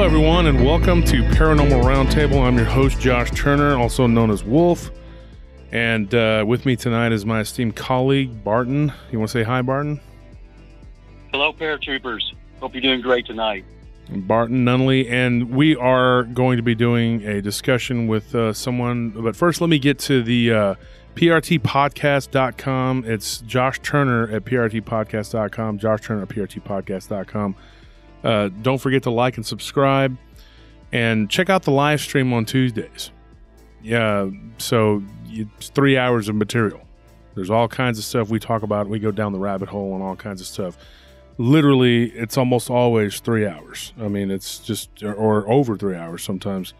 everyone, and welcome to Paranormal Roundtable. I'm your host, Josh Turner, also known as Wolf. And with me tonight is my esteemed colleague, Barton. You want to say hi, Barton? Hello, paratroopers. Hope you're doing great tonight. Barton Nunley, and we are going to be doing a discussion with someone. But first, let me get to the prtpodcast.com. It's Josh Turner at prtpodcast.com, Josh Turner at prtpodcast.com. Don't forget to like and subscribe, and check out the live stream on Tuesdays. Yeah, so it's 3 hours of material. There's all kinds of stuff we talk about. We go down the rabbit hole and all kinds of stuff. Literally, it's almost always 3 hours. I mean, it's just, or over 3 hours sometimes.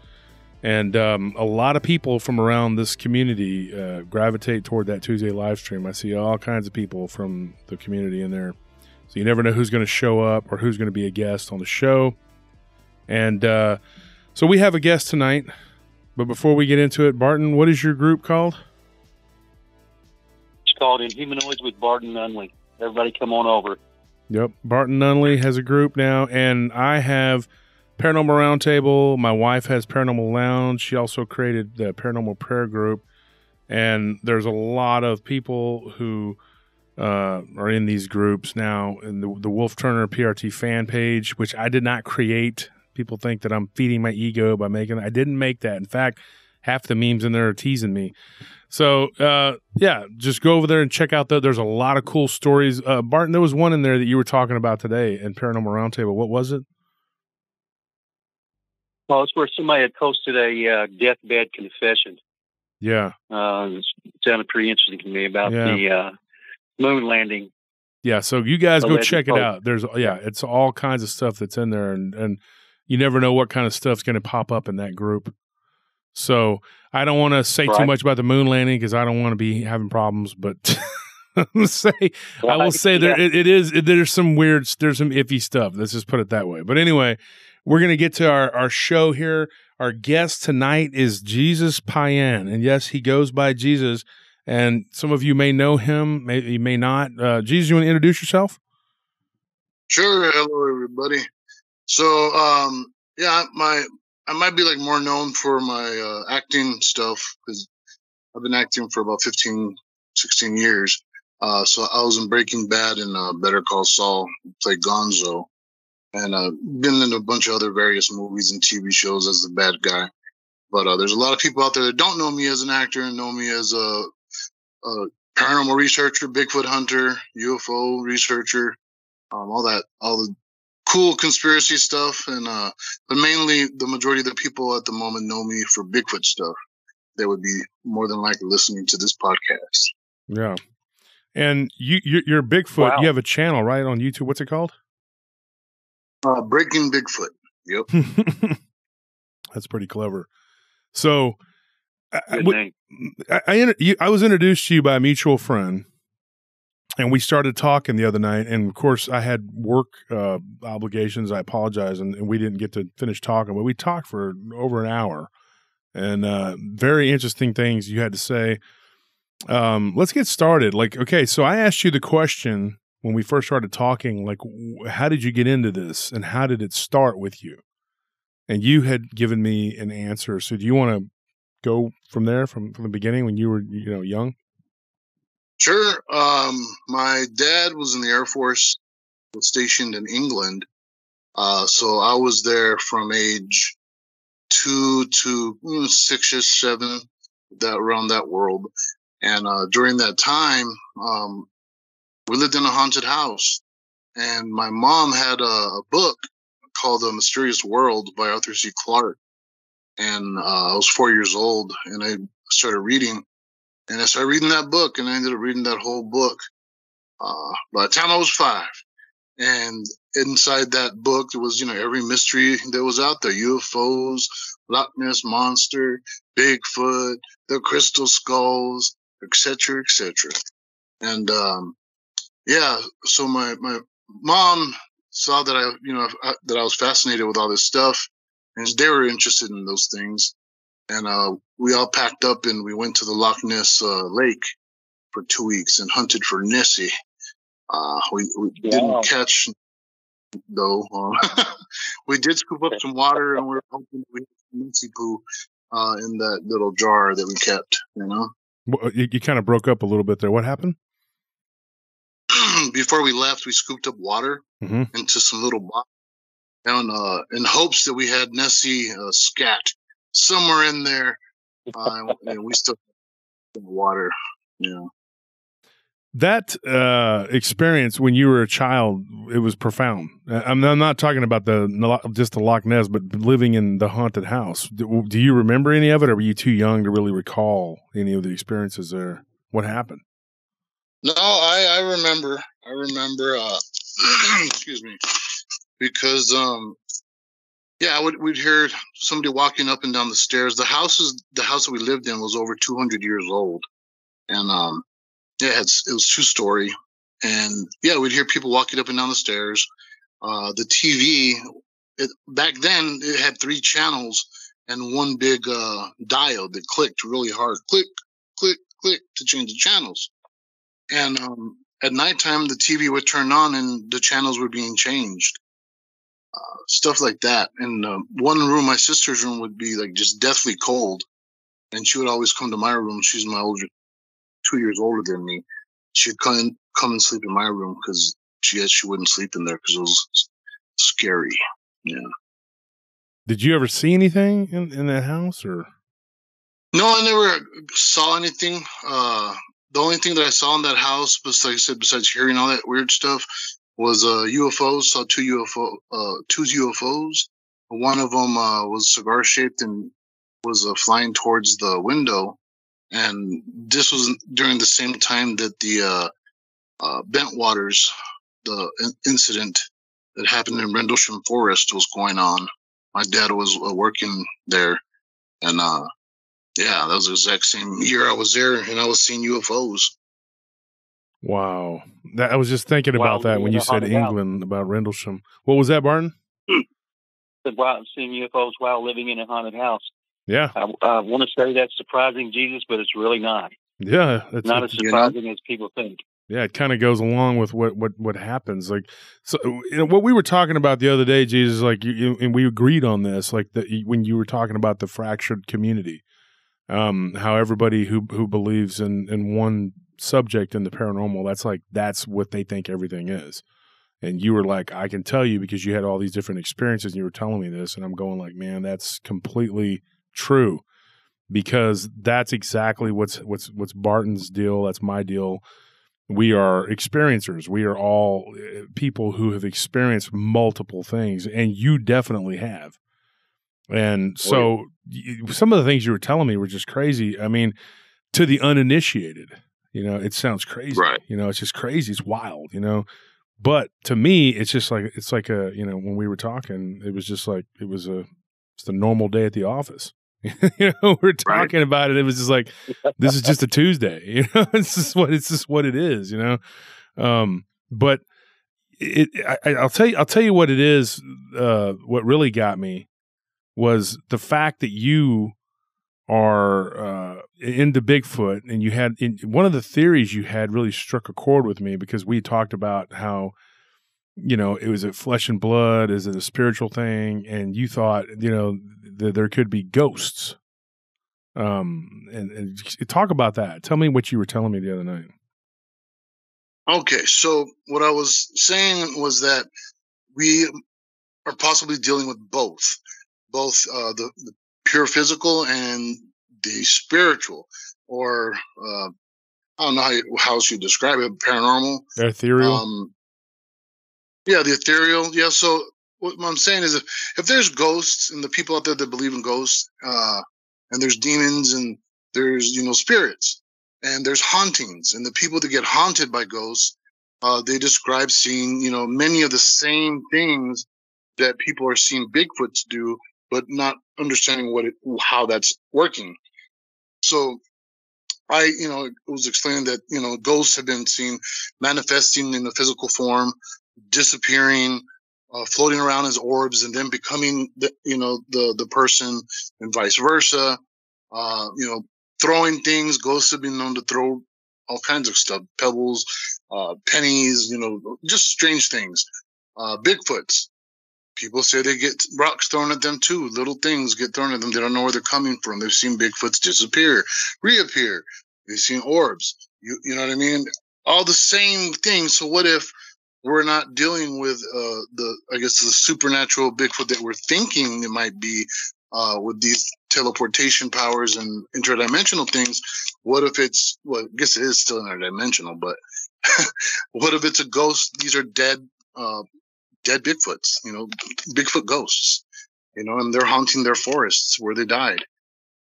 And a lot of people from around this community gravitate toward that Tuesday live stream. I see all kinds of people from the community in there. So you never know who's going to show up or who's going to be a guest on the show. And so we have a guest tonight. But before we get into it, Barton, what is your group called? It's called Inhumanoids with Barton Nunley. Everybody come on over. Yep. Barton Nunley has a group now, and I have Paranormal Roundtable. My wife has Paranormal Lounge. She also created the Paranormal Prayer Group. And there's a lot of people who are in these groups now. In the Wolf Turner PRT fan page, which I did not create. People think that I'm feeding my ego by making it. I didn't make that. In fact, half the memes in there are teasing me. So, yeah, just go over there and check out there's a lot of cool stories. Barton, there was one in there that you were talking about today in Paranormal Roundtable. What was it? Well, it's where somebody had posted a deathbed confession. Yeah. It sounded pretty interesting to me about the moon landing. Yeah, so you guys go check it out. It's all kinds of stuff that's in there, and you never know what kind of stuff's going to pop up in that group. So I don't want to say too much about the moon landing because I don't want to be having problems. But I will say there's some iffy stuff. Let's just put it that way. But anyway, we're going to get to our show here. Our guest tonight is Jesus Payan, and yes, he goes by Jesus. And some of you may know him, you may not. Jesus, you want to introduce yourself? Sure. Hello, everybody. So, I might be like more known for my acting stuff because I've been acting for about 15, 16 years. So I was in Breaking Bad and Better Call Saul, played Gonzo, and been in a bunch of other various movies and TV shows as the bad guy. But there's a lot of people out there that don't know me as an actor and know me as a paranormal researcher, Bigfoot hunter, UFO researcher, all the cool conspiracy stuff, and but mainly the majority of the people at the moment know me for Bigfoot stuff. They would be more than likely listening to this podcast. Yeah, and you're Bigfoot. Wow. You have a channel, right, on YouTube. What's it called? Breaking Bigfoot. Yep. That's pretty clever. So, I was introduced to you by a mutual friend. And we started talking the other night, and of course, I had work obligations. I apologize, and we didn't get to finish talking, but we talked for over an hour, and very interesting things you had to say. Let's get started. Okay, so I asked you the question when we first started talking, how did you get into this, and how did it start with you? And you had given me an answer. So do you want to go from there, from the beginning when you were young? Sure. My dad was in the Air Force, was stationed in England. So I was there from age 2 to 6 or 7, around that world. And during that time, we lived in a haunted house. And my mom had a book called The Mysterious World by Arthur C. Clarke. And I was 4 years old, and I started reading. And I started reading that book, and I ended up reading that whole book by the time I was 5. And inside that book, there was, every mystery that was out there: UFOs, Loch Ness Monster, Bigfoot, the crystal skulls, etc., etc. And so my mom saw that I was fascinated with all this stuff, and they were interested in those things. And we all packed up and we went to the Loch Ness lake for 2 weeks and hunted for Nessie. We didn't catch, though. we did scoop up some water, and we were hoping we had some mincy poo in that little jar that we kept, you know. Well, you kind of broke up a little bit there. What happened? Before we left, we scooped up water into some little bottles in hopes that we had Nessie scat somewhere in there, and we still had water, you know. That experience when you were a child, it was profound. I'm not talking about just the Loch Ness, but living in the haunted house. Do you remember any of it, or were you too young to really recall any of the experiences there? What happened? No, I remember. Excuse me, because we'd hear somebody walking up and down the stairs. The house that we lived in was over 200 years old, and it was 2-story, and we'd hear people walking up and down the stairs. The TV, back then, it had 3 channels and one big dial that clicked really hard, click, click, click, to change the channels. And at nighttime, the TV would turn on and the channels were being changed, stuff like that. And one room, my sister's room, would be like just deathly cold, and she would always come to my room. She's my 2 years older than me. She'd come and sleep in my room because she wouldn't sleep in there because it was scary. Yeah. Did you ever see anything in that house, or? No, I never saw anything. The only thing that I saw in that house, like I said, besides hearing all that weird stuff, was UFOs. Saw 2 UFOs. One of them was cigar shaped and was flying towards the window. And this was during the same time that the Bentwaters, the incident that happened in Rendlesham Forest, was going on. My dad was working there, and that was the exact same year I was there, and I was seeing UFOs. Wow. I was just thinking about that when you said England, about Rendlesham. What was that, Barton? Seeing UFOs while living in a haunted house. Yeah. I want to say that's surprising, Jesus, but it's really not. Yeah. It's not as surprising as people think. Yeah, it kind of goes along with what happens. Like, so what we were talking about the other day, Jesus, like, and we agreed on this, like when you were talking about the fractured community, how everybody who believes in one subject in the paranormal, that's what they think everything is. And you were like, I can tell you because you had all these different experiences, and you were telling me this, and I'm going like, man, that's completely true, because that's exactly what's Barton's deal. That's my deal. We are experiencers. We are all people who have experienced multiple things, and you definitely have. And so some of the things you were telling me were just crazy. I mean, to the uninitiated, it sounds crazy. Right. It's just crazy. It's wild, But to me, it's just like, when we were talking, it was just like, just a normal day at the office. We're talking about it. It was just like, this is just a Tuesday, it's just what it is, but I'll tell you what it is. What really got me was the fact that you are into Bigfoot, and you had one of the theories you had really struck a chord with me, because we talked about how, it was a flesh and blood, is it a spiritual thing? And you thought, that there could be ghosts. And talk about that. Tell me what you were telling me the other night. Okay, so what I was saying was that we are possibly dealing with both the pure physical and the spiritual, or I don't know how else you describe it, paranormal, ethereal. The ethereal. Yeah. So what I'm saying is, if there's ghosts and the people out there that believe in ghosts, and there's demons and there's, spirits, and there's hauntings, and the people that get haunted by ghosts, they describe seeing, many of the same things that people are seeing Bigfoots do, but not understanding how that's working. So it was explained that, ghosts have been seen manifesting in the physical form, disappearing, floating around as orbs, and then becoming the person, and vice versa. Throwing things. Ghosts have been known to throw all kinds of stuff, pebbles, pennies, just strange things. Bigfoots. people say they get rocks thrown at them too. Little things get thrown at them. They don't know where they're coming from. They've seen Bigfoots disappear, reappear. They've seen orbs. You know what I mean? All the same things. So what if we're not dealing with the supernatural Bigfoot that we're thinking it might be with these teleportation powers and interdimensional things? What if it's, well, I guess it is still interdimensional, but what if it's a ghost? These are dead Bigfoots, Bigfoot ghosts, and they're haunting their forests where they died.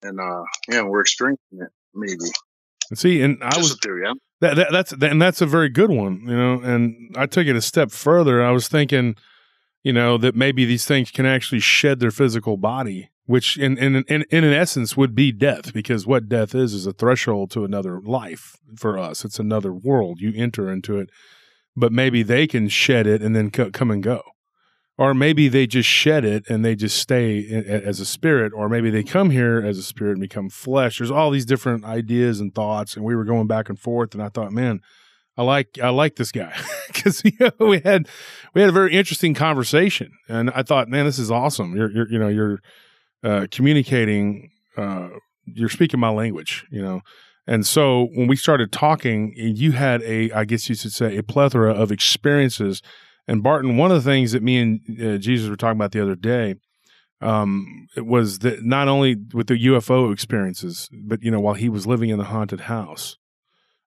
And we're experiencing it, maybe. See, and I was a theory, yeah. That's a very good one, and I took it a step further. I was thinking, that maybe these things can actually shed their physical body, which in essence would be death, because what death is a threshold to another life for us. It's another world. You enter into it, but maybe they can shed it and then come and go. Or maybe they just shed it and they just stay as a spirit, or maybe they come here as a spirit and become flesh. There's all these different ideas and thoughts, and we were going back and forth, and I thought, man, I like this guy, because we had a very interesting conversation, and I thought, man, this is awesome. You're communicating, you're speaking my language, And so when we started talking, you had I guess you should say, a plethora of experiences. And Barton, one of the things that me and Jesus were talking about the other day, it was that not only with the UFO experiences, but while he was living in the haunted house,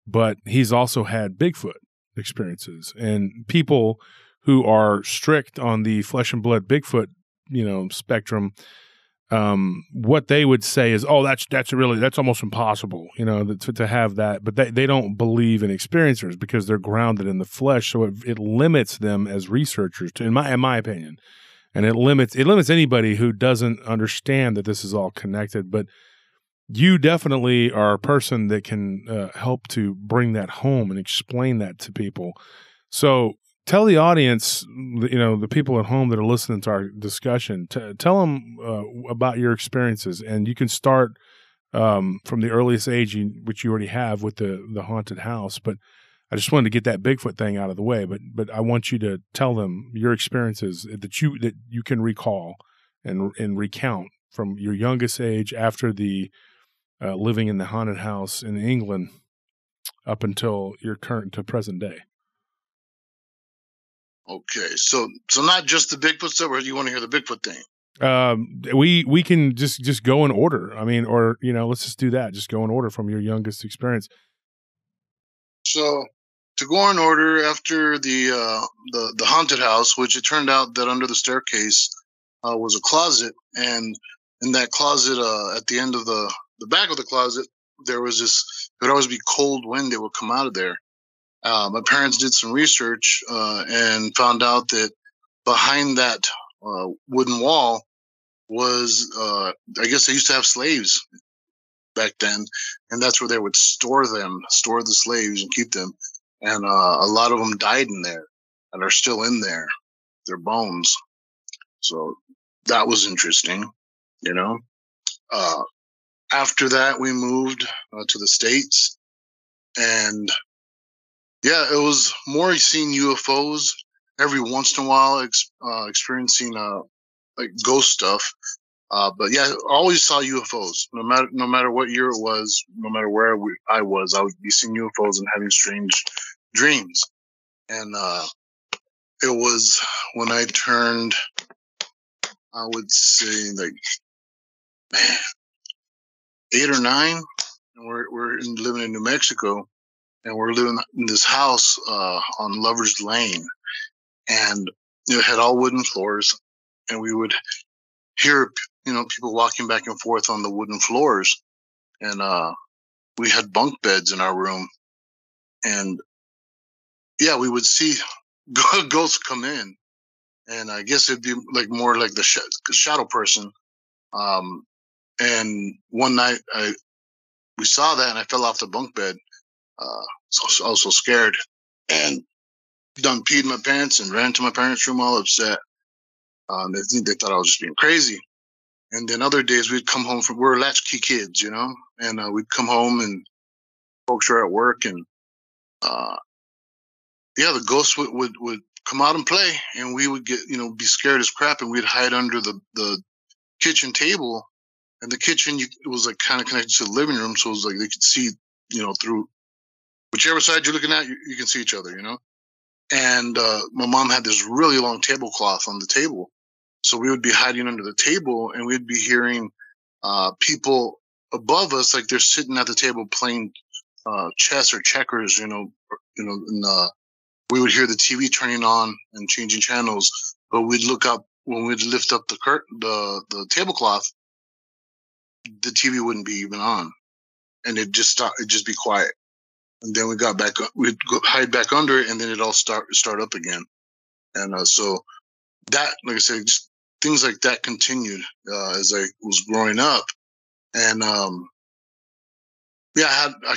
but he's also had Bigfoot experiences. And people who are strict on the flesh and blood Bigfoot, spectrum, what they would say is, oh, that's almost impossible, to have that. But they don't believe in experiencers because they're grounded in the flesh. So it limits them as researchers, in my opinion, and it limits anybody who doesn't understand that this is all connected. But you definitely are a person that can help to bring that home and explain that to people. So tell the audience, the people at home that are listening to our discussion, tell them about your experiences. And you can start from the earliest age, which you already have with the haunted house. But I just wanted to get that Bigfoot thing out of the way. But I want you to tell them your experiences that you can recall and recount from your youngest age after the living in the haunted house in England up until your current to present day. Okay, so not just the Bigfoot stuff, or do you want to hear the Bigfoot thing? We can just go in order. I mean, or let's just do that. Just go in order from your youngest experience. So to go in order, after the haunted house, which it turned out that under the staircase was a closet, and in that closet, at the end of the back of the closet, there was there'd always be cold wind that would come out of there. My parents did some research and found out that behind that wooden wall was, I guess they used to have slaves back then, and that's where they would store the slaves and keep them. And a lot of them died in there and are still in there, their bones. So that was interesting, After that, we moved to the States, and yeah, it was more seeing UFOs every once in a while, experiencing like ghost stuff. But yeah, I always saw UFOs. No matter what year it was, no matter where I would be seeing UFOs and having strange dreams. And it was when I turned, I would say, 8 or 9, and we're living in New Mexico. And we're living in this house on Lover's Lane, and it had all wooden floors, and we would hear, people walking back and forth on the wooden floors, and we had bunk beds in our room, and yeah, we would see ghosts come in, and I guess it'd be more like the shadow person. And one night we saw that, and I fell off the bunk bed. So I was so scared, and done peed my pants and ran to my parents' room all upset. They thought I was just being crazy. And then other days we'd come home we were latchkey kids, and we'd come home and folks were at work, and the ghosts would come out and play, and we would get, be scared as crap, and we'd hide under the kitchen table. And the kitchen, it was like kind of connected to the living room, so it was like they could see, through whichever side you're looking at, you can see each other, And my mom had this really long tablecloth on the table, so we would be hiding under the table, and we'd be hearing people above us, like they're sitting at the table playing chess or checkers, and we would hear the TV turning on and changing channels, but we'd look up when we'd lift up the tablecloth, the TV wouldn't be even on, and it'd just be quiet. And then we'd go hide back under it, and then it'd all start up again. And so that, like I said, just things like that continued as I was growing up. And I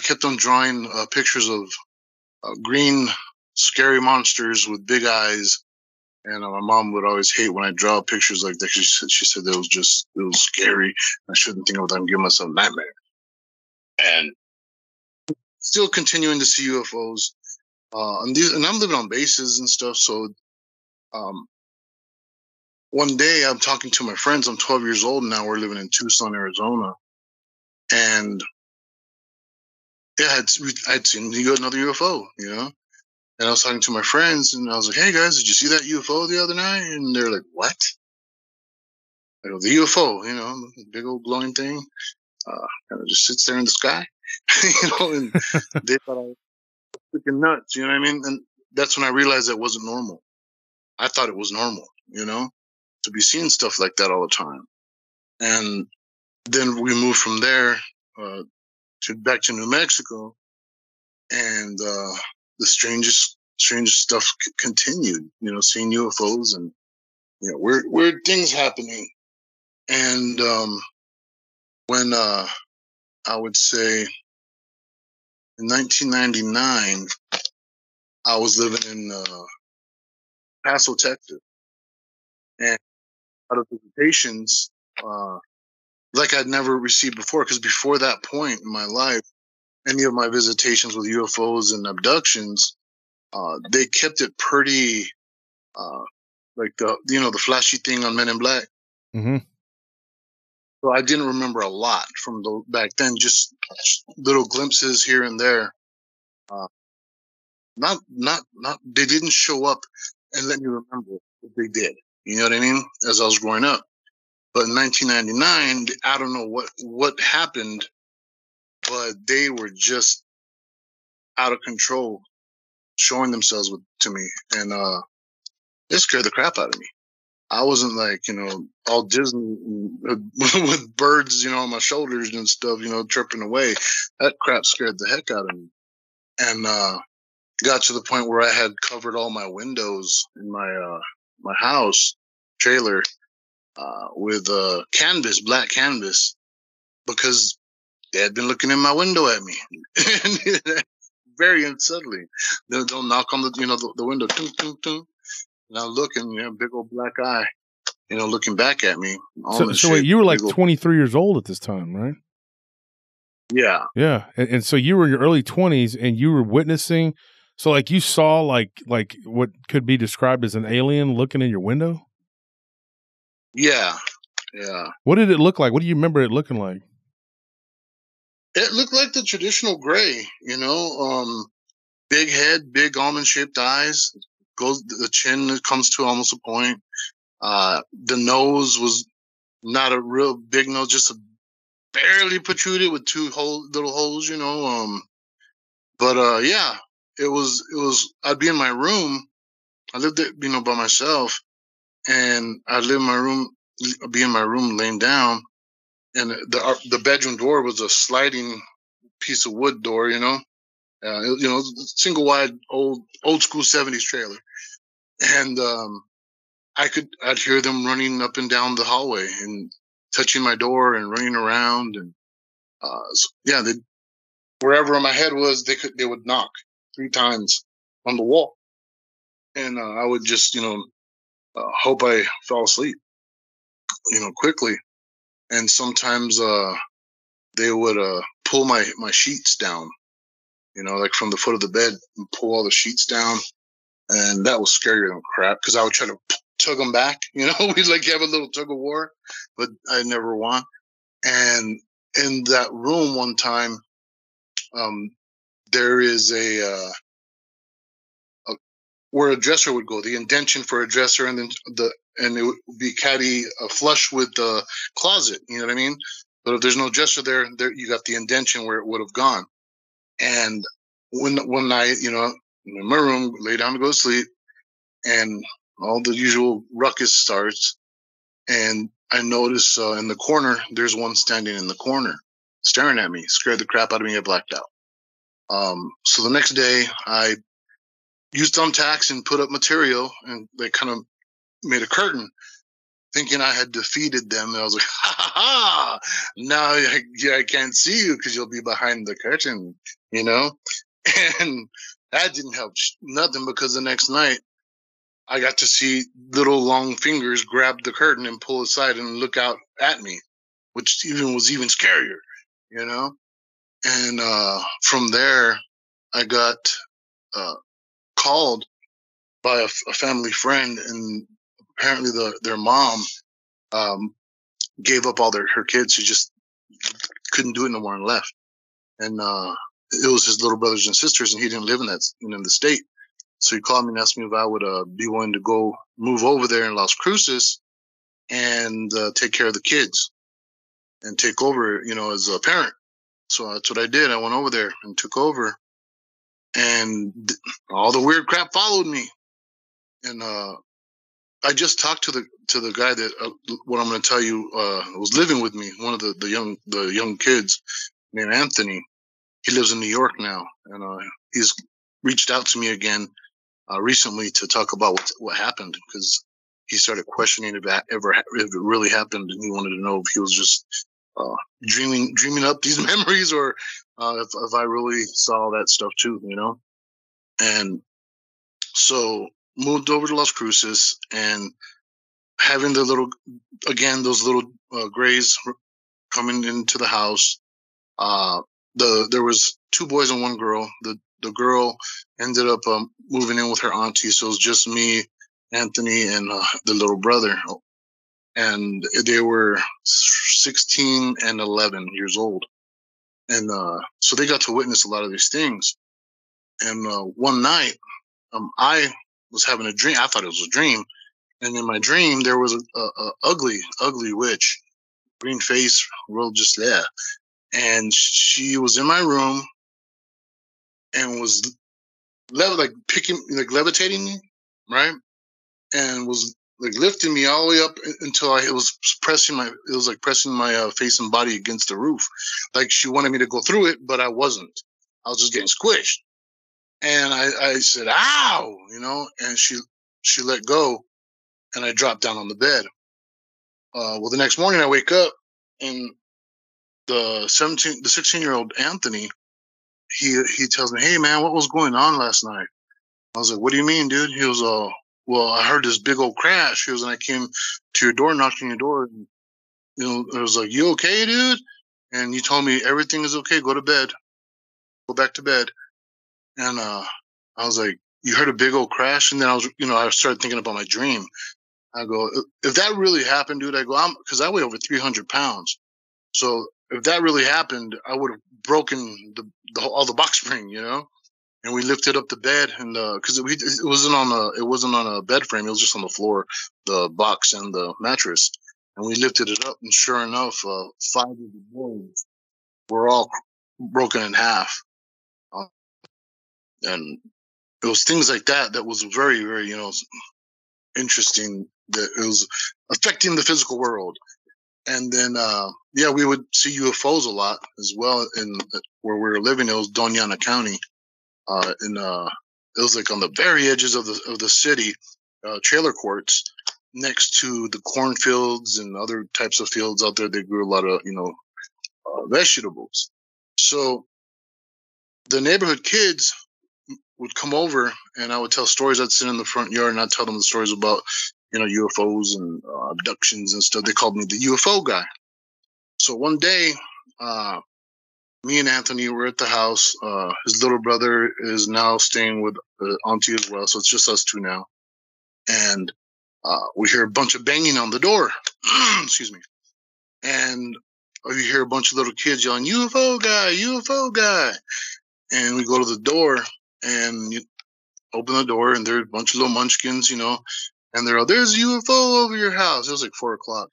kept on drawing pictures of green, scary monsters with big eyes. And my mom would always hate when I draw pictures like that. She said that it was scary. I shouldn't think of that and give myself nightmares. And still continuing to see UFOs. And I'm living on bases and stuff. So one day I'm talking to my friends. I'm 12 years old now. We're living in Tucson, Arizona. And yeah, I'd seen another UFO, And I was talking to my friends, and I was like, "Hey guys, did you see that UFO the other night?" And they're like, "What?" I go, "The UFO, the big old glowing thing, kind of just sits there in the sky, And they thought I was freaking nuts, you know what I mean? And that's when I realized that wasn't normal. I thought it was normal, to be seeing stuff like that all the time. And then we moved from there back to New Mexico, and the strangest stuff continued, seeing UFOs and, weird things happening. And when I would say in 1999, I was living in Paso, Texas, and out of visitations like I'd never received before, because before that point in my life, any of my visitations with UFOs and abductions, they kept it pretty, like the flashy thing on Men in Black. Mm-hmm. So I didn't remember a lot from back then, just little glimpses here and there. Not, they didn't show up and let me remember what they did. You know what I mean? As I was growing up. But in 1999, I don't know what happened, but they were just out of control, showing themselves to me. And it scared the crap out of me. I wasn't like, all Disney with birds, on my shoulders and stuff, chirping away. That crap scared the heck out of me. And got to the point where I had covered all my windows in my my house trailer with canvas, black canvas, because they had been looking in my window at me. Very subtly. They'll knock on the window, tung, tung, tung. And I look, and big old black eye, looking back at me. So wait, you were like 23 years old at this time, right? Yeah. Yeah. And so you were in your early 20s, and you were witnessing. So like you saw like what could be described as an alien looking in your window? Yeah. Yeah. What did it look like? What do you remember it looking like? It looked like the traditional gray, big head, big almond-shaped eyes. The chin comes to almost a point. The nose was not a real big nose, just barely protruded with two little holes, But yeah, it was. I'd be in my room. I lived there, by myself, and I'd live in my room, be in my room laying down, and the bedroom door was a sliding piece of wood door, single wide old school 70s trailer. And I'd hear them running up and down the hallway and touching my door and running around. And wherever my head was, they would knock 3 times on the wall. And I would just, hope I fell asleep, quickly. And sometimes they would pull my sheets down, like from the foot of the bed, and pull all the sheets down. And that was scarier than crap because I would try to tug them back. You know, we'd like have a little tug of war, but I never won. And in that room one time, there is a where a dresser would go, the indentation for a dresser, and then and it would be flush with the closet. You know what I mean? But if there's no dresser there you got the indentation where it would have gone. And one night, you know, in my room, lay down to go to sleep, and all the usual ruckus starts. And I notice in the corner, there's one standing in the corner, staring at me, scared the crap out of me. I blacked out. So the next day, I used thumbtacks and put up material, and they kind of made a curtain, thinking I had defeated them. And I was like, ha ha ha! Now I can't see you because you'll be behind the curtain, you know? And that didn't help nothing, because the next night I got to see little long fingers grab the curtain and pull aside and look out at me, which was even scarier, you know? And from there, I got called by a family friend, and apparently their mom gave up all her kids. She just couldn't do it no more and left. And it was his little brothers and sisters, and he didn't live in the state. So he called me and asked me if I would be willing to go move over there in Las Cruces and take care of the kids and take over, you know, as a parent. So that's what I did. I went over there and took over, and all the weird crap followed me. And I just talked to the guy that what I'm going to tell you was living with me, one of the young kids named Anthony. He lives in New York now, and he's reached out to me again recently to talk about what happened, because he started questioning if it really happened, and he wanted to know if he was just dreaming up these memories, or if I really saw that stuff too, you know. And so moved over to Las Cruces, and having those little grays coming into the house. There was 2 boys and 1 girl. The girl ended up moving in with her auntie, so it was just me, Anthony, and the little brother. And they were 16 and 11 years old. And so they got to witness a lot of these things. And one night, I was having a dream. I thought it was a dream. And in my dream, there was a ugly witch, green face, real just there. And she was in my room and was levitating me, right? And was like lifting me all the way up until it was pressing my face and body against the roof. Like she wanted me to go through it, but I wasn't. I was just getting squished. And I said, ow, you know, and she let go, and I dropped down on the bed. Well, the next morning I wake up, and the 16-year-old Anthony, he tells me, hey man, what was going on last night? I was like, what do you mean, dude? He was, well, I heard this big old crash. He was, and I came to your door, knocked on your door, and, you know, I was like, you okay, dude? And you told me everything is okay. Go to bed. Go back to bed. And I was like, you heard a big old crash? And then I started thinking about my dream. I go, if that really happened, dude, I go, because I weigh over 300 pounds. So if that really happened, I would have broken all the box spring, you know. And we lifted up the bed, and because it wasn't on a bed frame, it was just on the floor, the box and the mattress. And we lifted it up, and sure enough, 5 of the boards were all broken in half. And it was things like that was very, very, you know, interesting. That it was affecting the physical world. And then, we would see UFOs a lot as well. In where we were living, it was Doñana County. It was like on the very edges of the city, trailer courts next to the cornfields and other types of fields out there. They grew a lot of, you know, vegetables. So the neighborhood kids would come over, and I would tell stories. I'd sit in the front yard, and I'd tell them the stories about, you know, UFOs and abductions and stuff. They called me the UFO guy. So one day, me and Anthony were at the house. His little brother is now staying with Auntie as well, so it's just us two now. And we hear a bunch of banging on the door. Excuse me. And you hear a bunch of little kids yelling, UFO guy, UFO guy. And we go to the door and you open the door and there's a bunch of little munchkins, you know, and they're all, there's a UFO over your house. It was like 4:00.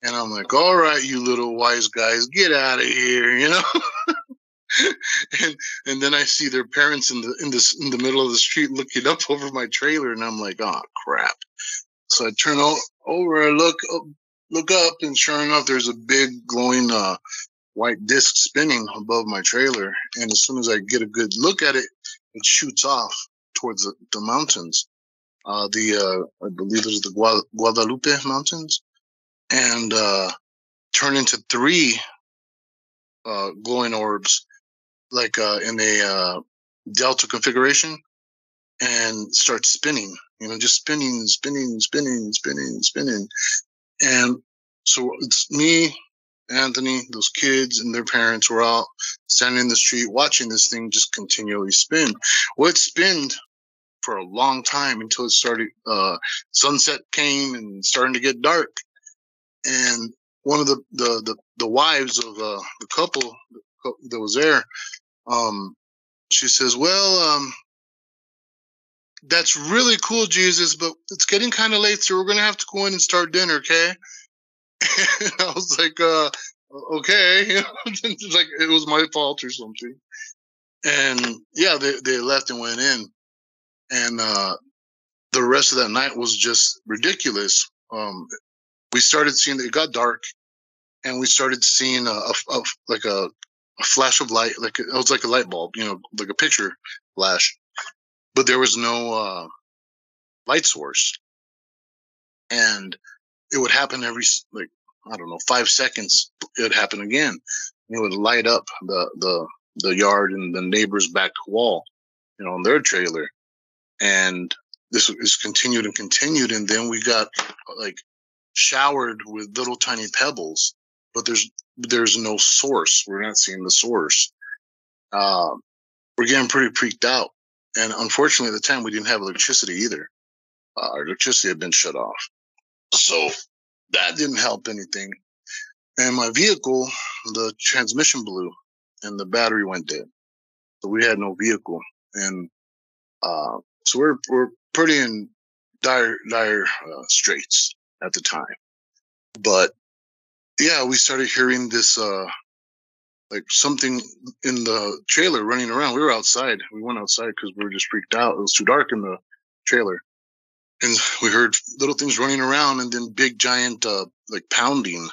And I'm like, all right, you little wise guys, get out of here, you know? and then I see their parents in the middle of the street looking up over my trailer, and I'm like, oh crap. So I turn over and look up, and sure enough, there's a big glowing white disc spinning above my trailer. And as soon as I get a good look at it, it shoots off towards the mountains. I believe it was the Guadalupe Mountains, and turn into 3 glowing orbs, like in a delta configuration, and start spinning, you know, just spinning. And so it's me, Anthony, those kids, and their parents were all standing in the street watching this thing just continually spin. Well, it spinned for a long time until it started, sunset came and starting to get dark. And one of the wives of the couple that was there, she says, well, that's really cool, Jesus, but it's getting kind of late, so we're going to have to go in and start dinner, okay? And I was like, okay. You know, like it was my fault or something. And yeah, they left and went in. And the rest of that night was just ridiculous. We started seeing that it got dark, and we started seeing like a flash of light, like it was like a light bulb, you know, like a picture flash, but there was no light source. And it would happen every, like, I don't know, 5 seconds. It would happen again. And it would light up the yard and the neighbor's back wall, you know, on their trailer. And this is continued and continued. And then we got like showered with little tiny pebbles, but there's no source. We're not seeing the source. We're getting pretty freaked out. And unfortunately, at the time, we didn't have electricity either. Our electricity had been shut off. So that didn't help anything. And my vehicle, the transmission blew and the battery went dead. So we had no vehicle. And so we're pretty in dire straits at the time. But yeah, we started hearing this, like something in the trailer running around. We were outside. We went outside because we were just freaked out. It was too dark in the trailer. And we heard little things running around, and then big giant, like pounding,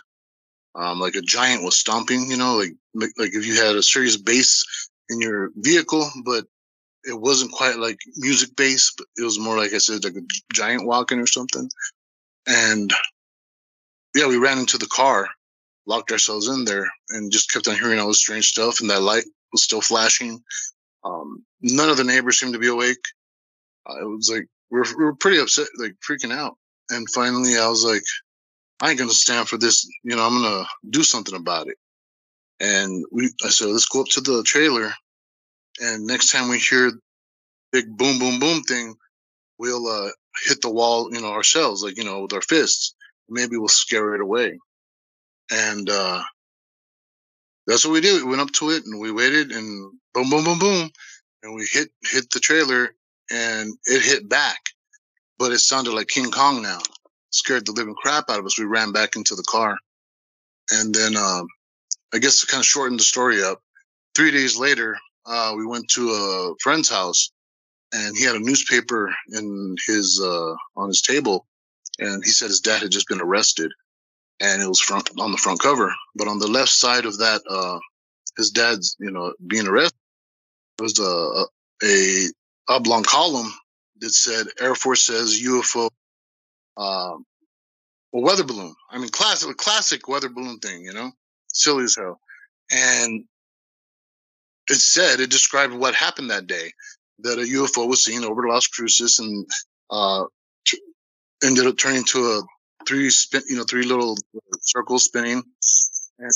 like a giant was stomping, you know, like if you had a serious bass in your vehicle, but it wasn't quite like music bass, but it was more like I said, like a giant walking or something. And yeah, we ran into the car, locked ourselves in there, and just kept on hearing all this strange stuff. And that light was still flashing. None of the neighbors seemed to be awake. It was like, we were pretty upset, like freaking out. And finally I was like, I ain't going to stand for this. You know, I'm going to do something about it. And I said, let's go up to the trailer. And next time we hear big boom, boom, boom thing, we'll hit the wall, you know, ourselves, like, you know, with our fists. Maybe we'll scare it away. And that's what we did. We went up to it and we waited, and boom, boom, boom, boom. And we hit the trailer, and it hit back. But it sounded like King Kong now. Scared the living crap out of us. We ran back into the car. And then I guess to kind of shorten the story up, 3 days later, we went to a friend's house, and he had a newspaper in his on his table, and he said his dad had just been arrested, and it was on the front cover. But on the left side of that, his dad's, you know, being arrested, was a oblong column that said Air Force says UFO, a weather balloon. I mean, classic weather balloon thing, you know, silly as hell. And it described what happened that day, that a UFO was seen over Las Cruces, and ended up turning into three little circles spinning. And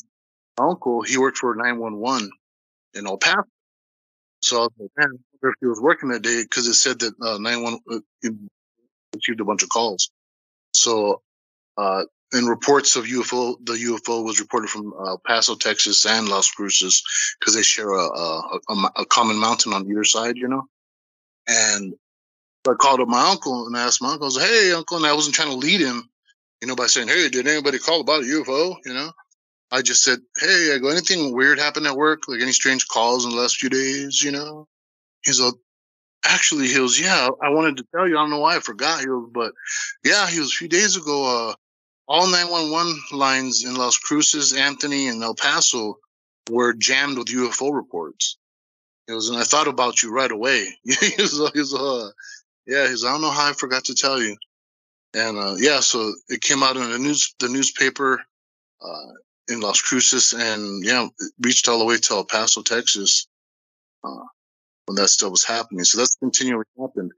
my uncle, he worked for 911 in El Paso. So I was like, man, I wonder if he was working that day, because it said that 911 received a bunch of calls. So in reports of UFO, the UFO was reported from El Paso, Texas, and Las Cruces, because they share a common mountain on either side, you know. And I called up my uncle and I asked my uncle, I was like, hey, uncle, and I wasn't trying to lead him, you know, by saying, hey, did anybody call about a UFO, you know? I just said, hey, I go, anything weird happened at work? Like any strange calls in the last few days, you know? He's like, actually, he was, yeah, I wanted to tell you. I don't know why I forgot. He was, but yeah, he was a few days ago, all 911 lines in Las Cruces, Anthony, and El Paso were jammed with UFO reports. It was, and I thought about you right away. Yeah, I don't know how I forgot to tell you. And yeah, so it came out in the newspaper in Las Cruces, and yeah, it reached all the way to El Paso, Texas, when that still was happening. So that's continually happened.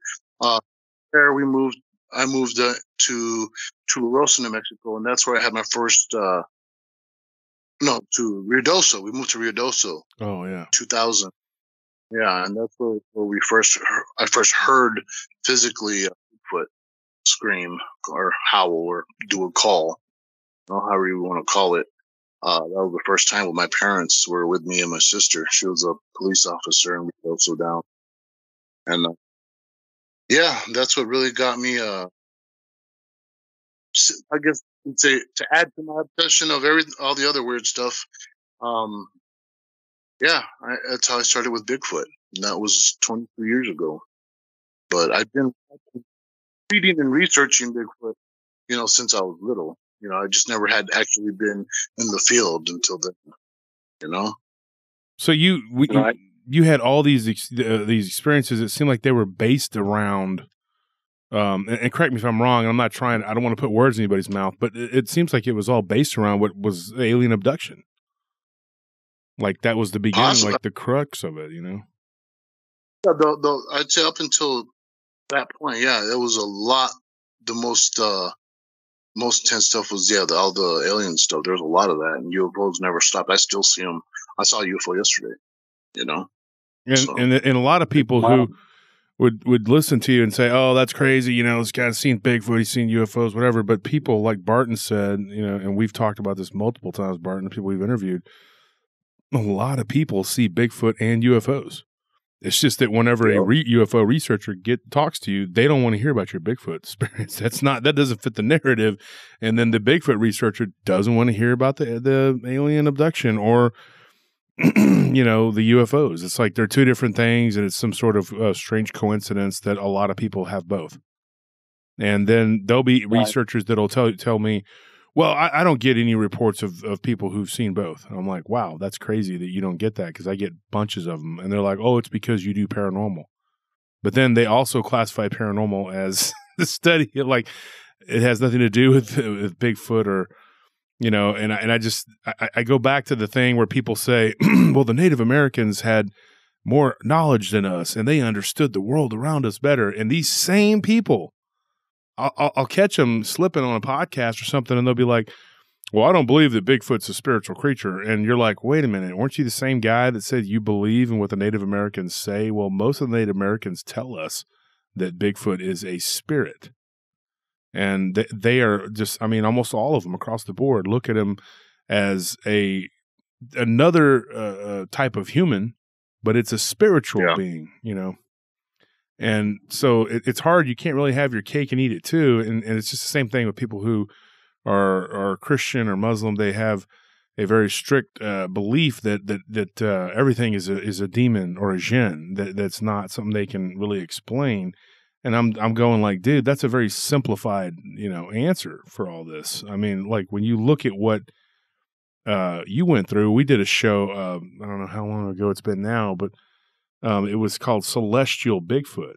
There I moved to Rosa, New Mexico, and that's where I had my first. To Ruidoso. We moved to Ruidoso. Oh yeah, 2000. Yeah, and that's where I first heard physically a Bigfoot scream or howl or do a call, however you want to call it. That was the first time when my parents were with me and my sister. She was a police officer, and we were also down. And yeah, that's what really got me. I guess to add to my obsession of all the other weird stuff. Yeah, that's how I started with Bigfoot, and that was 22 years ago. But I've been reading and researching Bigfoot, you know, since I was little. You know, I just never had actually been in the field until then. You know. So you had all these experiences. It seemed like they were based around. And correct me if I'm wrong. I'm not trying. I don't want to put words in anybody's mouth, but it seems like it was all based around what was alien abduction. Like that was the beginning, like the crux of it, you know. Yeah, I'd say up until that point, yeah, it was a lot. The most intense stuff was all the alien stuff. There was a lot of that, and UFOs never stopped. I still see them. I saw a UFO yesterday, you know. And a lot of people who would listen to you and say, "Oh, that's crazy," you know, this guy's seen Bigfoot, he's seen UFOs, whatever. But people like Barton said, you know, and we've talked about this multiple times, Barton, the people we've interviewed. A lot of people see Bigfoot and UFOs. It's just that whenever a UFO researcher talks to you, they don't want to hear about your Bigfoot experience. That doesn't fit the narrative. And then the Bigfoot researcher doesn't want to hear about the alien abduction or, you know, the UFOs. It's like they're two different things, and it's some sort of strange coincidence that a lot of people have both. And then there'll be researchers that'll tell me, well, I don't get any reports of people who've seen both. And I'm like, wow, that's crazy that you don't get that, because I get bunches of them. And they're like, oh, it's because you do paranormal. But then they also classify paranormal as the study. Like it has nothing to do with Bigfoot or, you know, and I go back to the thing where people say, well, the Native Americans had more knowledge than us and they understood the world around us better. And these same people, I'll catch them slipping on a podcast or something, and they'll be like, well, I don't believe that Bigfoot's a spiritual creature. And you're like, wait a minute, weren't you the same guy that said you believe in what the Native Americans say? Well, most of the Native Americans tell us that Bigfoot is a spirit. And they are just, I mean, almost all of them across the board look at him as another type of human, but it's a spiritual being, you know. And so it's hard. You can't really have your cake and eat it too. And it's just the same thing with people who are Christian or Muslim. They have a very strict belief that everything is a demon or a jinn. That's not something they can really explain. And I'm going like, dude, that's a very simplified, you know, answer for all this. I mean, like when you look at what you went through, we did a show. I don't know how long ago it's been now, but it was called Celestial Bigfoot,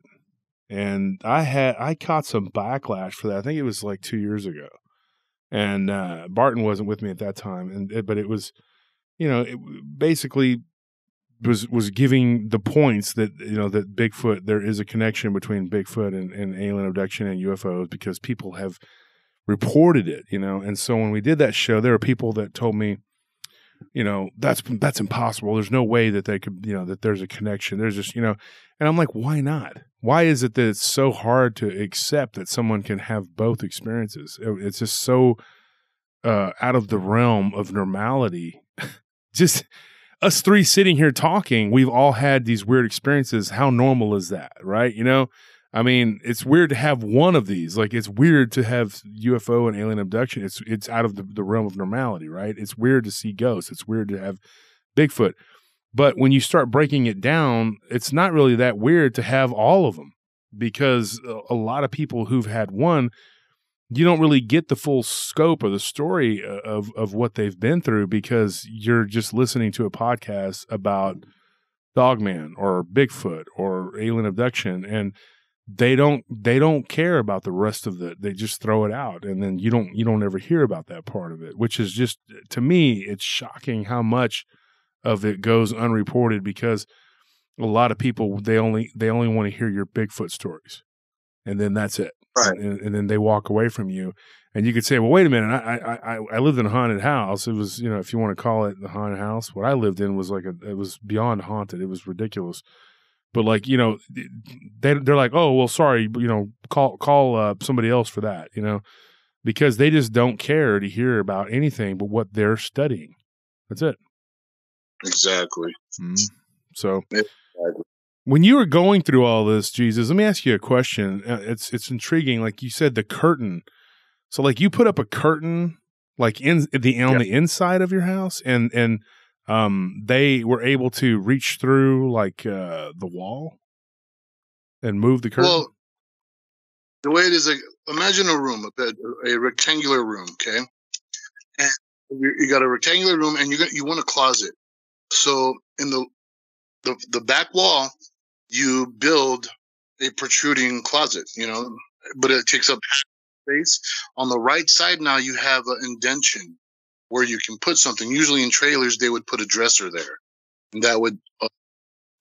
and I caught some backlash for that. I think it was like 2 years ago, and Barton wasn't with me at that time, but it was, you know, it basically was giving the points that, you know, that Bigfoot, there is a connection between Bigfoot and alien abduction and UFOs because people have reported it, you know. And so when we did that show, there were people that told me, that's impossible. There's no way that they could, that there's a connection. There's just, and I'm like, why not? Why is it that it's so hard to accept that someone can have both experiences? It's just so out of the realm of normality. Just us three sitting here talking, we've all had these weird experiences. How normal is that, right? I mean, it's weird to have one of these. Like, it's weird to have UFO and alien abduction. It's out of the realm of normality, right? It's weird to see ghosts. It's weird to have Bigfoot. But when you start breaking it down, it's not really that weird to have all of them, because a lot of people who've had one, you don't really get the full scope of the story of what they've been through, because you're just listening to a podcast about Dogman or Bigfoot or alien abduction, and they don't care about the rest of they just throw it out, and then you don't ever hear about that part of it, which is just, to me, it's shocking how much of it goes unreported, because a lot of people, they only want to hear your Bigfoot stories, and then that's it. Right. And then they walk away from you, and you could say, well, wait a minute, I lived in a haunted house. It was, if you want to call it the haunted house, what I lived in was it was beyond haunted. It was ridiculous. But they're like, oh, well, sorry, call somebody else for that, because they just don't care to hear about anything but what they're studying. That's it. Exactly. Mm-hmm. So when you were going through all this, Jesus, let me ask you a question. It's intriguing. Like you said, the curtain. So like you put up a curtain like on the inside of your house, and they were able to reach through like the wall and move the curtain. Well, the way it is, imagine a room, a rectangular room, okay? And you got a rectangular room, and you want a closet. So in the back wall, you build a protruding closet, but it takes up space. On the right side now, you have an indention where you can put something. Usually in trailers, they would put a dresser there, and that would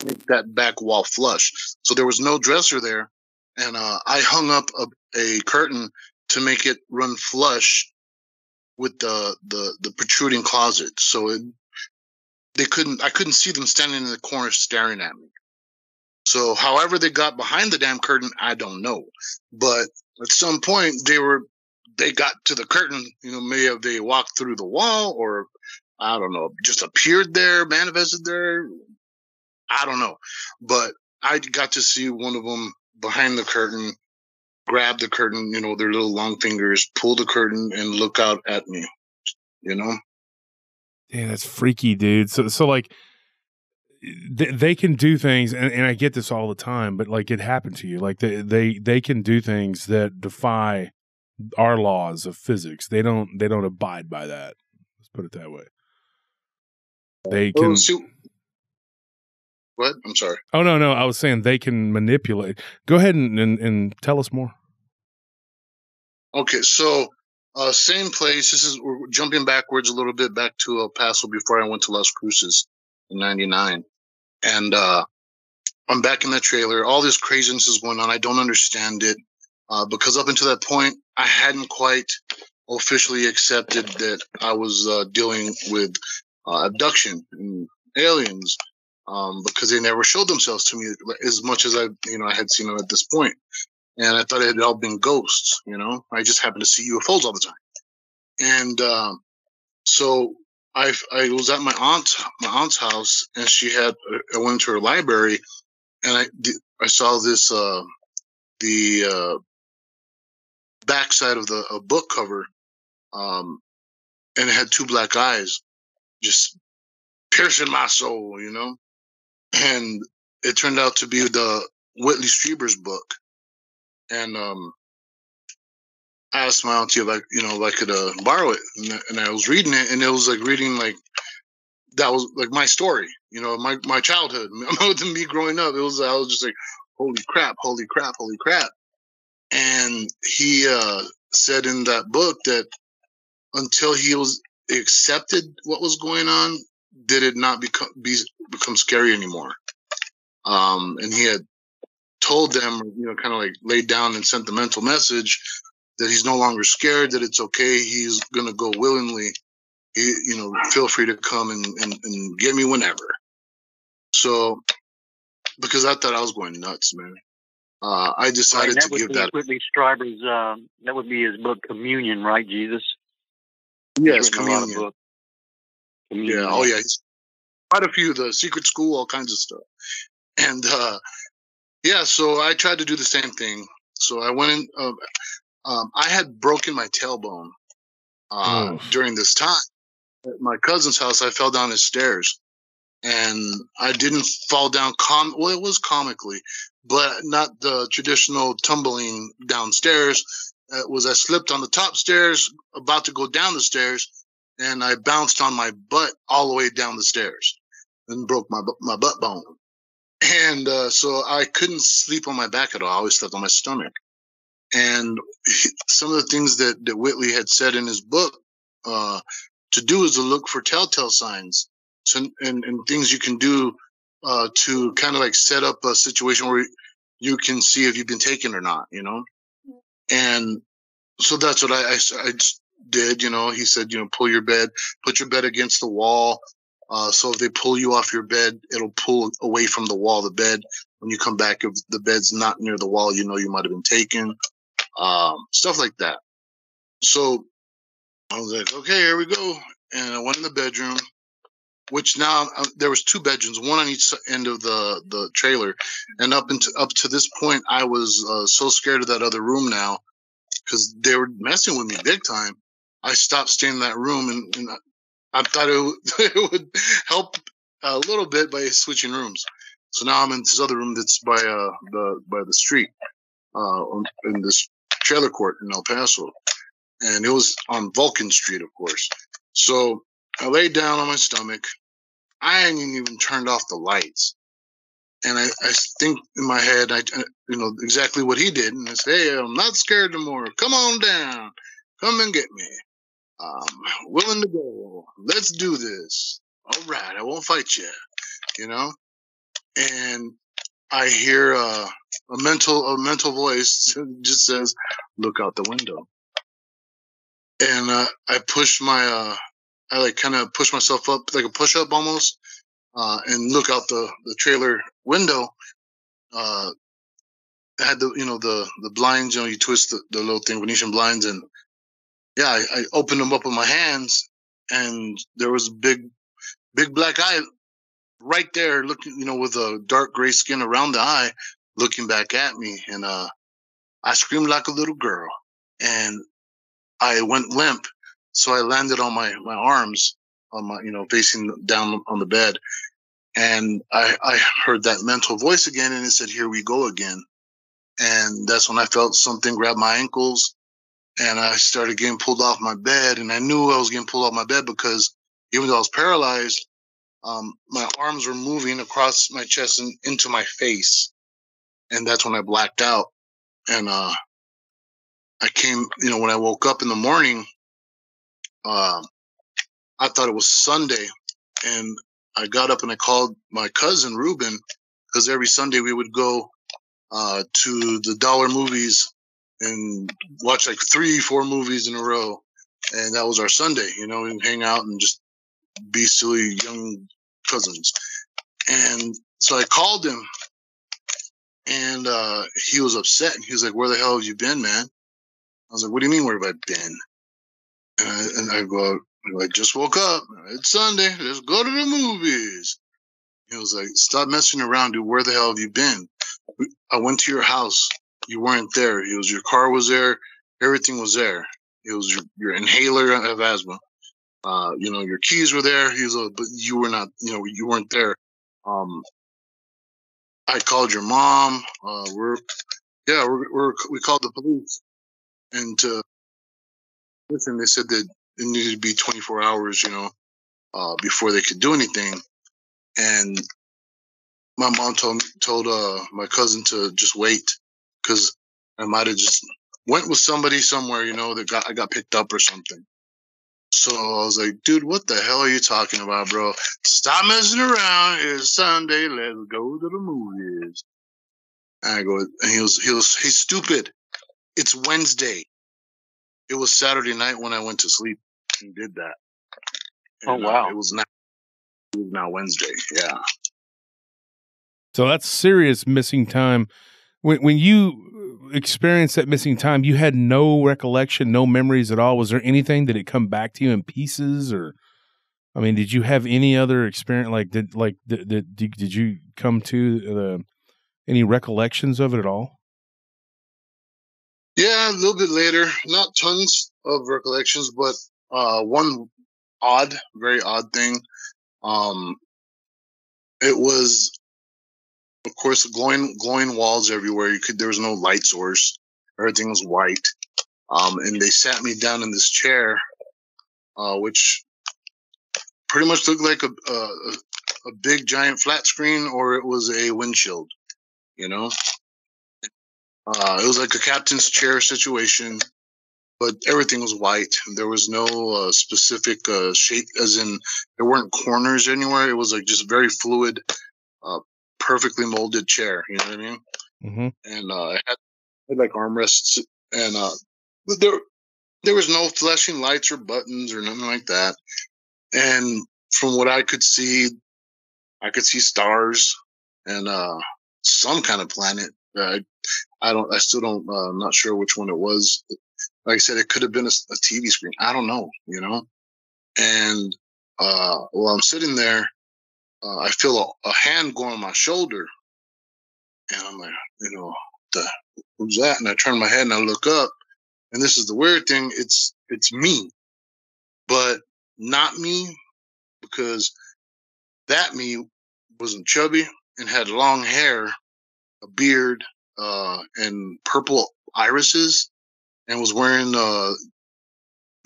make that back wall flush. So there was no dresser there, and I hung up a curtain to make it run flush with the protruding closet. So I couldn't see them standing in the corner staring at me. So however they got behind the damn curtain, I don't know. But at some point they got to the curtain, maybe they walked through the wall, or I don't know, just appeared there, manifested there. I don't know. But I got to see one of them behind the curtain, grab the curtain, their little long fingers, pull the curtain and look out at me, Yeah, that's freaky, dude. So like they can do things, and I get this all the time, but like it happened to you. Like they can do things that defy our laws of physics. They don't abide by that. Let's put it that way. They can. What? I'm sorry. Oh no! I was saying they can manipulate. Go ahead and tell us more. Okay, so same place. We're jumping backwards a little bit, back to El Paso before I went to Las Cruces in '99, and I'm back in that trailer. All this craziness is going on. I don't understand it because up until that point, I hadn't quite officially accepted that I was dealing with abduction and aliens, because they never showed themselves to me as much as I had seen them at this point. And I thought it had all been ghosts, I just happened to see UFOs all the time. And so I was at my aunt's house, and I went to her library, and I saw this the backside of a book cover, and it had two black eyes, just piercing my soul, And it turned out to be the Whitley Strieber's book, and I asked my auntie if I could borrow it, and I was reading it, and it was like reading like that was like my story, my childhood, me growing up. I was just like, holy crap, holy crap, holy crap. And he said in that book that until he accepted what was going on, did it not become scary anymore. And he had told them, kind of like laid down and sent the mental message that he's no longer scared, that it's okay. He's going to go willingly, feel free to come and get me whenever. So, because I thought I was going nuts, man. I decided to give that. Whitley Strieber's, that would be his book, Communion, right, Jesus? Yes, Communion. Yeah, oh yeah. He's quite a few, The Secret School, all kinds of stuff. And so I tried to do the same thing. So I went in, I had broken my tailbone during this time. At my cousin's house, I fell down his stairs. And I didn't fall down it was comically, but not the traditional tumbling downstairs. It was I slipped on the top stairs, about to go down the stairs, and I bounced on my butt all the way down the stairs and broke my butt bone. And so I couldn't sleep on my back at all. I always slept on my stomach. And some of the things that Whitley had said in his book to do is to look for telltale signs. And things you can do to kind of like set up a situation where you can see if you've been taken or not, And so that's what I did, He said, put your bed against the wall. So if they pull you off your bed, it'll pull away from the wall of the bed. When you come back, if the bed's not near the wall, you might have been taken. Stuff like that. So I was like, okay, here we go. And I went in the bedroom. Which now there was 2 bedrooms, one on each end of the trailer, and up to this point, I was so scared of that other room now because they were messing with me big time. I stopped staying in that room, and I thought it would help a little bit by switching rooms. So now I'm in this other room that's by the street, in this trailer court in El Paso, and it was on Vulcan Street, of course. So I laid down on my stomach. I hadn't even turned off the lights. And I think in my head, exactly what he did. And I said, hey, I'm not scared no more. Come on down. Come and get me. I'm willing to go. Let's do this. All right. I won't fight you, And I hear a mental voice just says, look out the window. And I push I kind of push myself up like a push-up almost, and look out the trailer window. I had the blinds, you twist the little thing, Venetian blinds, and I opened them up with my hands, and there was a big black eye right there, looking, with a dark gray skin around the eye, looking back at me, and I screamed like a little girl, and I went limp. So I landed on my arms, on my, facing down on the bed. And I heard that mental voice again, and it said, here we go again. And that's when I felt something grab my ankles, and I started getting pulled off my bed. And I knew I was getting pulled off my bed because even though I was paralyzed, my arms were moving across my chest and into my face. And that's when I blacked out. And I came, when I woke up in the morning, I thought it was Sunday, and I got up and I called my cousin Ruben, because every Sunday we would go to the dollar movies and watch like 3-4 movies in a row, and that was our Sunday. We'd hang out and just be silly young cousins. And so I called him, and he was upset. He was like, "Where the hell have you been, man?" I was like, "What do you mean, where have I been?" And I go, I just woke up. It's Sunday. Let's go to the movies. He was like, stop messing around, dude. Where the hell have you been? I went to your house. You weren't there. It was your car was there. Everything was there. It was your inhaler of asthma. Your keys were there. He was, but you were not. You weren't there. I called your mom. We called the police, and listen, they said that it needed to be 24 hours, before they could do anything. And my mom told my cousin to just wait, because I might have just went with somebody somewhere, that I got picked up or something. So I was like, dude, what the hell are you talking about, bro? Stop messing around. It's Sunday. Let's go to the movies. And I go, and he's stupid. It's Wednesday. It was Saturday night when I went to sleep and did that. And, wow! It was now Wednesday. Yeah. So that's serious missing time. When you experienced that missing time, you had no recollection, no memories at all. Was there anything? Did it come back to you in pieces, or I mean, did you have any other experience? Did you come to any recollections of it at all? Yeah, a little bit later. Not tons of recollections, but one very odd thing. It was, of course, glowing walls everywhere. There was no light source. Everything was white. And they sat me down in this chair, which pretty much looked like a big giant flat screen, or it was a windshield. You know, it was like a captain's chair situation, but everything was white. There was no specific shape, as in there weren't corners anywhere. It was like just very fluid, perfectly molded chair. You know what I mean? Mm-hmm. And it had like armrests, and there was no flashing lights or buttons or nothing like that. And from what I could see stars and some kind of planet. I still don't, I'm not sure which one it was. Like I said, it could have been a TV screen. I don't know, you know? And while I'm sitting there, I feel a hand go on my shoulder. And I'm like, you know, who's that? And I turn my head and I look up. And this is the weird thing. It's me, but not me, because that me wasn't chubby and had long hair, a beard, and purple irises, and was wearing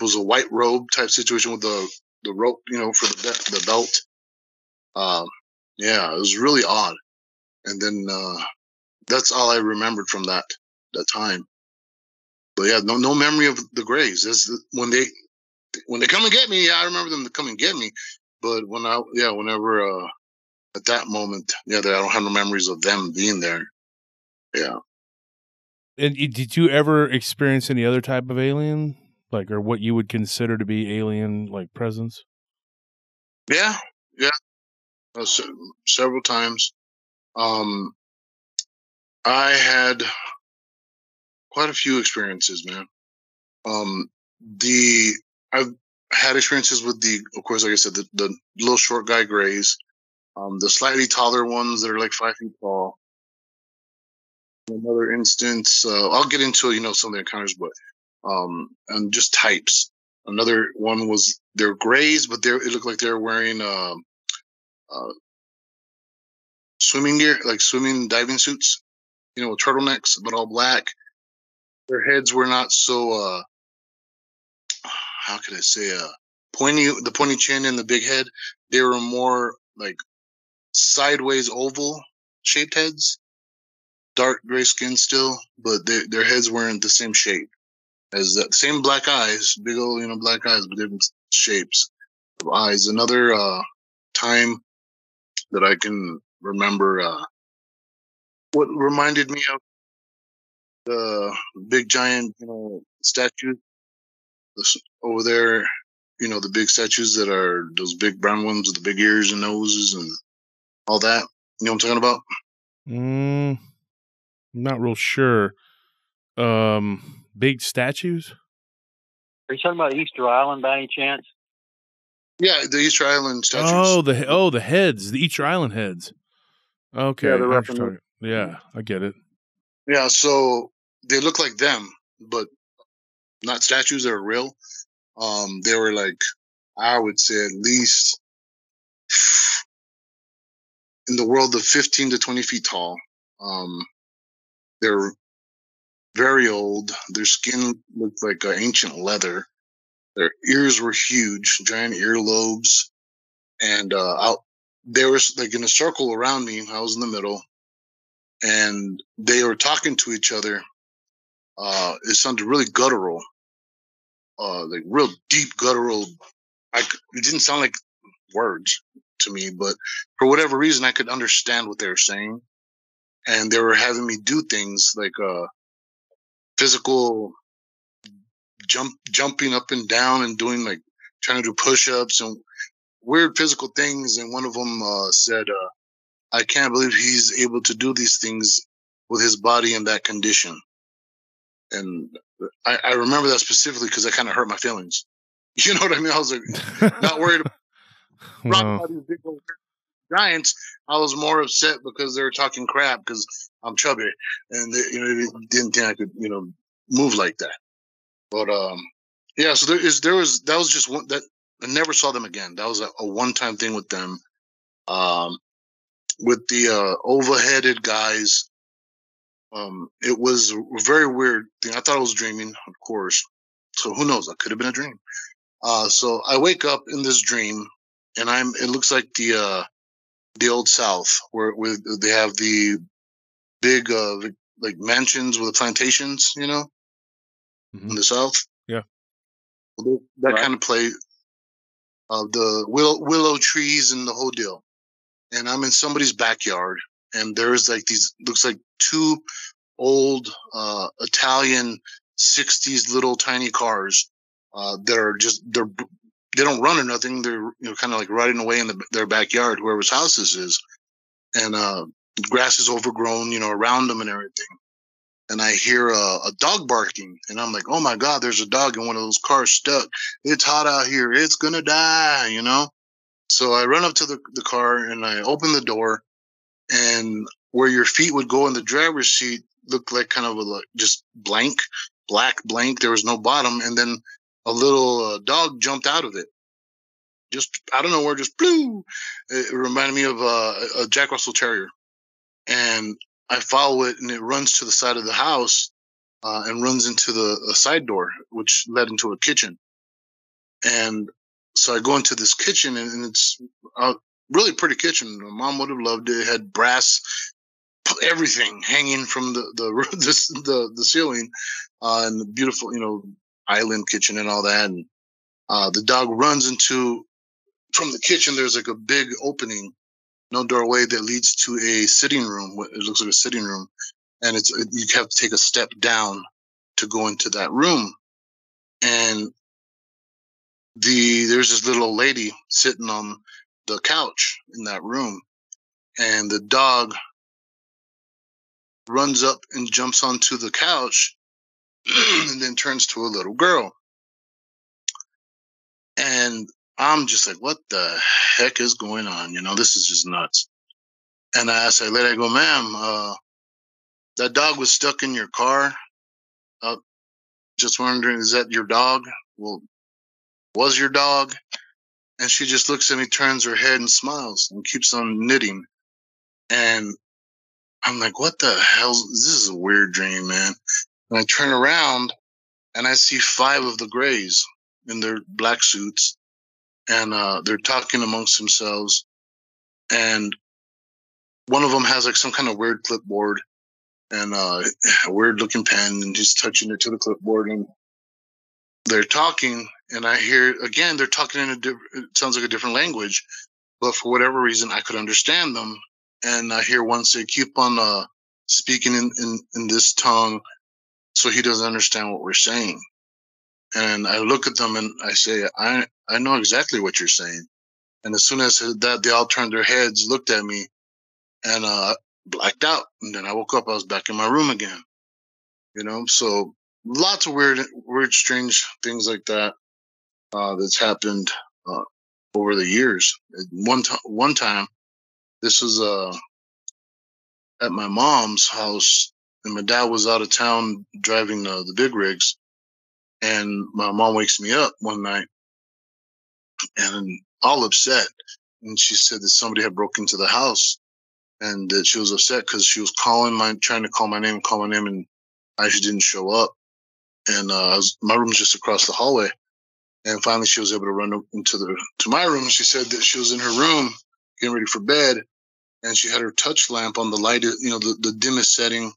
was a white robe type situation with the rope, you know, for the belt. Yeah, it was really odd. And then that's all I remembered from that time. But yeah, no memory of the Grays. When they come and get me, yeah, I remember them to come and get me. But whenever at that moment, yeah, I don't have no memories of them being there. Yeah. And did you ever experience any other type of alien, like, or what you would consider to be alien, like, presence? Yeah. Several times. I had quite a few experiences, man. I've had experiences with of course, like I said, the little short guy Grays, the slightly taller ones that are like 5 feet tall. Another instance, I'll get into, you know, some of the encounters, but and just types. Another one was they're Grays, but it looked like they were wearing swimming gear, like swimming diving suits, you know, with turtlenecks, but all black. Their heads were not so how could I say the pointy chin and the big head. They were more like sideways oval shaped heads, dark gray skin still, but their heads weren't the same shape as that. Same black eyes, big old, you know, black eyes, but different shapes of eyes. Another time that I can remember, what reminded me of the big giant, you know, statue over there, you know, the big statues that are those big brown ones with the big ears and noses and all that. You know what I'm talking about? Not real sure. Big statues? Are you talking about Easter Island by any chance? Yeah, the Easter Island statues. The heads, the Easter Island heads. Okay, yeah, I get it. Yeah, so they look like them, but not statues that are real. They were like, I would say at least in the world of 15 to 20 feet tall. They're very old. Their skin looked like ancient leather. Their ears were huge, giant earlobes. And they were like in a circle around me. I was in the middle. And they were talking to each other. It sounded really guttural. Like real deep guttural. It didn't sound like words to me, but for whatever reason, I could understand what they were saying. And they were having me do things like physical jumping up and down and doing like trying to do push-ups and weird physical things, and one of them said, "I can't believe he's able to do these things with his body in that condition." And I remember that specifically because that kind of hurt my feelings. You know what I mean? I was like, not worried about these big old giants. I was more upset because they were talking crap because I'm chubby, and they didn't think I could, move like that. But yeah. So that was just one that I never saw them again. That was a one-time thing with them. With the oval-headed guys, it was a very weird thing. I thought I was dreaming, of course. So who knows? It could have been a dream. So I wake up in this dream, and it looks like the Old South, where they have the big like mansions with the plantations, in the South. Yeah, that kind of play of the willow trees and the whole deal. And I'm in somebody's backyard, and there's like these, looks like two old Italian 60s little tiny cars that are just they don't run or nothing. They're kind of like riding away in their backyard, whoever's house this is, and the grass is overgrown, around them and everything. And I hear a dog barking, and I'm like, oh my God, there's a dog in one of those cars stuck. It's hot out here. It's gonna die, So I run up to the car, and I open the door, and where your feet would go in the driver's seat looked like kind of just black blank. There was no bottom, and then a little dog jumped out of it. Just I don't know where, just blue. It reminded me of a Jack Russell Terrier, and I follow it, and it runs to the side of the house and runs into the side door, which led into a kitchen. And so I go into this kitchen, and it's a really pretty kitchen. My mom would have loved it. It had brass, everything hanging from the ceiling, and the beautiful, island kitchen and all that. And the dog runs from the kitchen. There's like a big opening, no doorway, that leads to a sitting room. It looks like a sitting room, and you have to take a step down to go into that room. And there's this little lady sitting on the couch in that room, and the dog runs up and jumps onto the couch and then turns to a little girl. And I'm just like, what the heck is going on? This is just nuts. And I asked that lady, I go, ma'am, that dog was stuck in your car. Just wondering, is that your dog? Well, was your dog? And she just looks at me, turns her head and smiles and keeps on knitting. And I'm like, what the hell? This is a weird dream, man. And I turn around, and I see 5 of the Greys in their black suits, and they're talking amongst themselves. And one of them has like some kind of weird clipboard and a weird looking pen, and he's touching it to the clipboard, and they're talking. And I hear, again, they're talking it sounds like a different language, but for whatever reason, I could understand them. And I hear one say, keep on speaking in this tongue so he doesn't understand what we're saying. And I look at them and I say, I know exactly what you're saying. And as soon as I said that, they all turned their heads, looked at me, and blacked out. And then I woke up, I was back in my room again. So lots of weird, strange things like that that's happened over the years. One time, this was at my mom's house, and my dad was out of town driving the big rigs. And my mom wakes me up one night, and all upset. And she said that somebody had broken into the house, and that she was upset because she was trying to call my name, and I just didn't show up. And my room's just across the hallway. And finally, she was able to run to my room. And she said that she was in her room getting ready for bed, and she had her touch lamp on the light, the dimmest setting.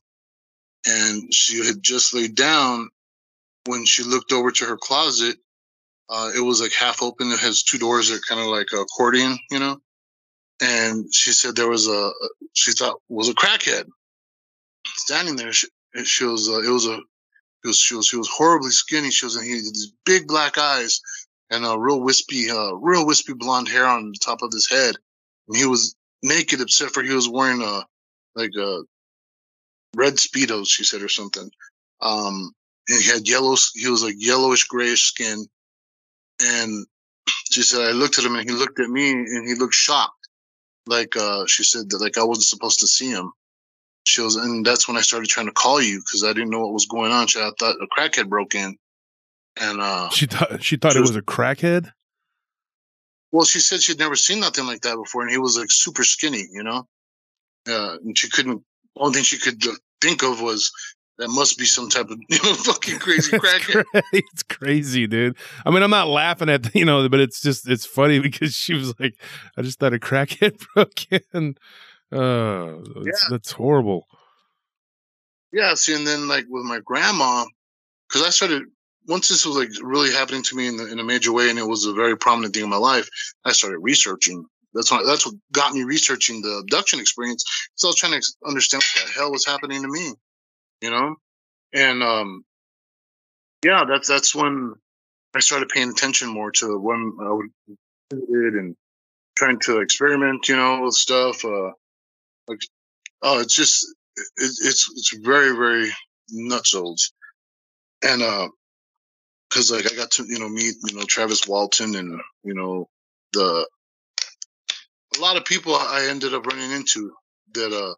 And she had just laid down when she looked over to her closet. It was like half open. It has 2 doors that are kind of like an accordion, And she said there was she thought was a crackhead standing there. She was horribly skinny. He had these big black eyes, and real wispy blonde hair on the top of his head. And he was naked except for he was wearing red Speedos, she said, or something. And he had he was like yellowish, grayish skin. And she said, I looked at him and he looked at me and he looked shocked. Like, she said that like I wasn't supposed to see him. She was, and that's when I started trying to call you because I didn't know what was going on. I thought a crackhead broke in. And she thought it was a crackhead? Well, she said she'd never seen nothing like that before, and he was like super skinny, you know? And only thing she could think of was that must be some type of, fucking crazy crackhead. It's crazy, dude. I mean, I'm not laughing at, but it's funny because she was like, I just thought a crackhead broke in. That's horrible. Yeah, see, and then like with my grandma, because I started, once this was like really happening to me in a major way, and it was a very prominent thing in my life, I started researching. That's what got me researching the abduction experience. So I was trying to understand what the hell was happening to me, And that's when I started paying attention more to when I would visit and trying to experiment, with stuff. It's very, very nutsols. And because like I got to meet Travis Walton and a lot of people I ended up running into that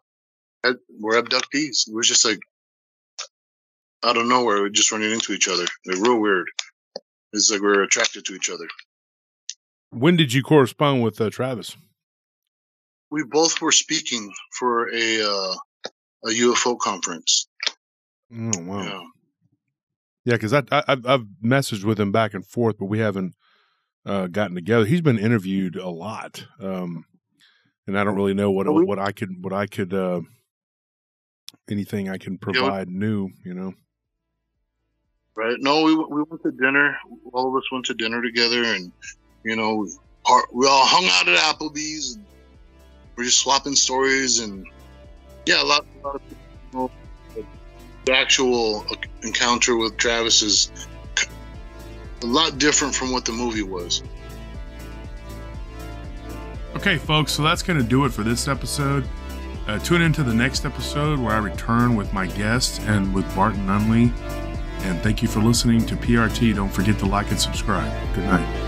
were abductees. It was just like out of nowhere, we're just running into each other. They're real weird. It's like we're attracted to each other. When did you correspond with Travis? We both were speaking for a UFO conference. Oh wow! Yeah, because I've messaged with him back and forth, but we haven't gotten together. He's been interviewed a lot, and I don't really know what I could anything I can provide new. Right? No, we went to dinner. All of us went to dinner together, and we all hung out at Applebee's. And we're just swapping stories, and yeah, a lot of people. The actual encounter with Travis is a lot different from what the movie was. Okay, folks, so that's going to do it for this episode. Tune into the next episode where I return with my guest and with Barton Nunley. And thank you for listening to PRT. Don't forget to like and subscribe. Good night.